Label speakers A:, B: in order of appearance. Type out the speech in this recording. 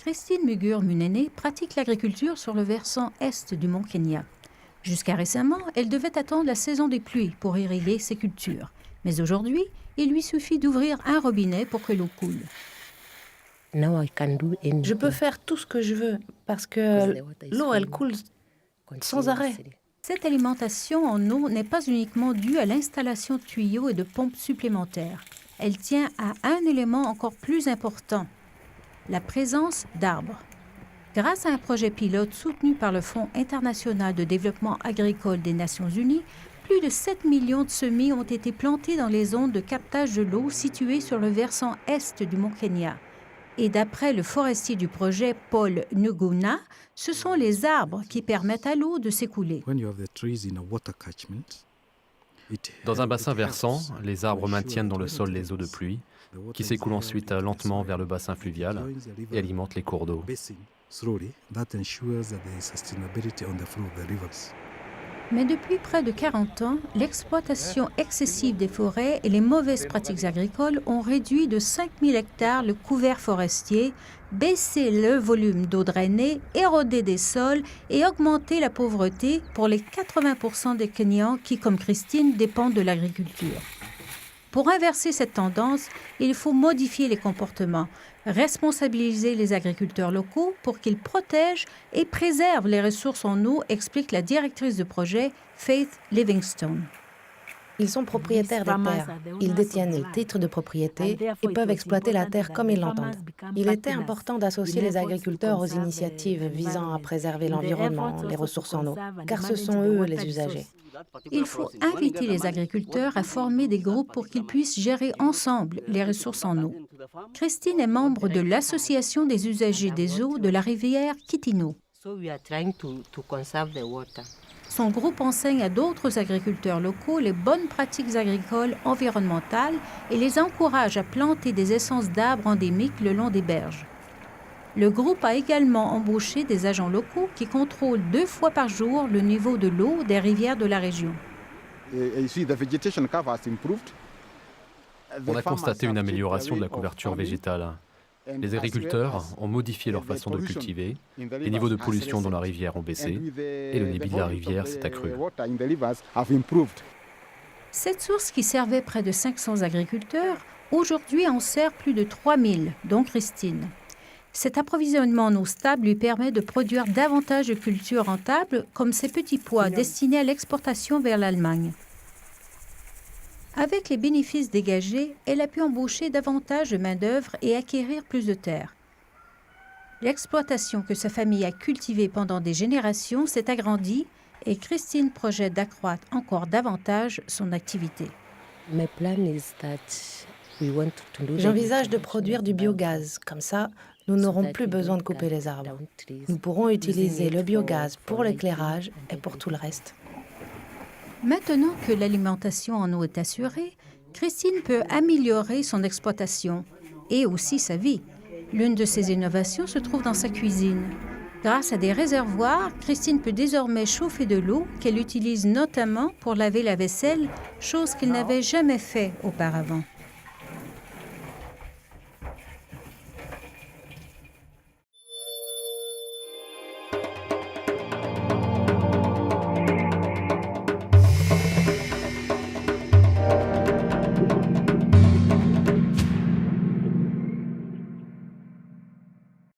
A: Christine Mugur-Munene pratique l'agriculture sur le versant est du mont Kenya. Jusqu'à récemment, elle devait attendre la saison des pluies pour irriguer ses cultures. Mais aujourd'hui, il lui suffit d'ouvrir un robinet pour que l'eau coule.
B: Je peux faire tout ce que je veux parce que l'eau, elle coule sans arrêt.
A: Cette alimentation en eau n'est pas uniquement due à l'installation de tuyaux et de pompes supplémentaires. Elle tient à un élément encore plus important, la présence d'arbres. Grâce à un projet pilote soutenu par le Fonds international de développement agricole des Nations unies, plus de 7 millions de semis ont été plantés dans les zones de captage de l'eau situées sur le versant est du mont Kenya. Et d'après le forestier du projet, Paul Nguna, ce sont les arbres qui permettent à l'eau de s'écouler.
C: Dans un bassin versant, les arbres maintiennent dans le sol les eaux de pluie, qui s'écoulent ensuite lentement vers le bassin fluvial et alimentent les cours d'eau.
A: Mais depuis près de 40 ans, l'exploitation excessive des forêts et les mauvaises pratiques agricoles ont réduit de 5000 hectares le couvert forestier, baissé le volume d'eau drainée, érodé des sols et augmenté la pauvreté pour les 80% des Kenyans qui, comme Christine, dépendent de l'agriculture. Pour inverser cette tendance, il faut modifier les comportements, responsabiliser les agriculteurs locaux pour qu'ils protègent et préservent les ressources en eau, explique la directrice de projet, Faith Livingstone.
B: Ils sont propriétaires des terres. Ils détiennent le titre de propriété et peuvent exploiter la terre comme ils l'entendent. Il était important d'associer les agriculteurs aux initiatives visant à préserver l'environnement, les ressources en eau, car ce sont eux les usagers.
A: Il faut inviter les agriculteurs à former des groupes pour qu'ils puissent gérer ensemble les ressources en eau. Christine est membre de l'Association des usagers des eaux de la rivière Kitino. Son groupe enseigne à d'autres agriculteurs locaux les bonnes pratiques agricoles environnementales et les encourage à planter des essences d'arbres endémiques le long des berges. Le groupe a également embauché des agents locaux qui contrôlent 2 fois par jour le niveau de l'eau des rivières de la région.
C: On a constaté une amélioration de la couverture végétale. Les agriculteurs ont modifié leur façon de cultiver, les niveaux de pollution dans la rivière ont baissé et le débit de la rivière s'est accru.
A: Cette source qui servait près de 500 agriculteurs, aujourd'hui en sert plus de 3000, dont Christine. Cet approvisionnement en eau stable lui permet de produire davantage de cultures rentables, comme ces petits pois destinés à l'exportation vers l'Allemagne. Avec les bénéfices dégagés, elle a pu embaucher davantage de main-d'œuvre et acquérir plus de terres. L'exploitation que sa famille a cultivée pendant des générations s'est agrandie et Christine projette d'accroître encore davantage son activité.
B: J'envisage de produire du biogaz. Comme ça, nous n'aurons plus besoin de couper les arbres. Nous pourrons utiliser le biogaz pour l'éclairage et pour tout le reste.
A: Maintenant que l'alimentation en eau est assurée, Christine peut améliorer son exploitation et aussi sa vie. L'une de ses innovations se trouve dans sa cuisine. Grâce à des réservoirs, Christine peut désormais chauffer de l'eau qu'elle utilise notamment pour laver la vaisselle, chose qu'elle n'avait jamais fait auparavant.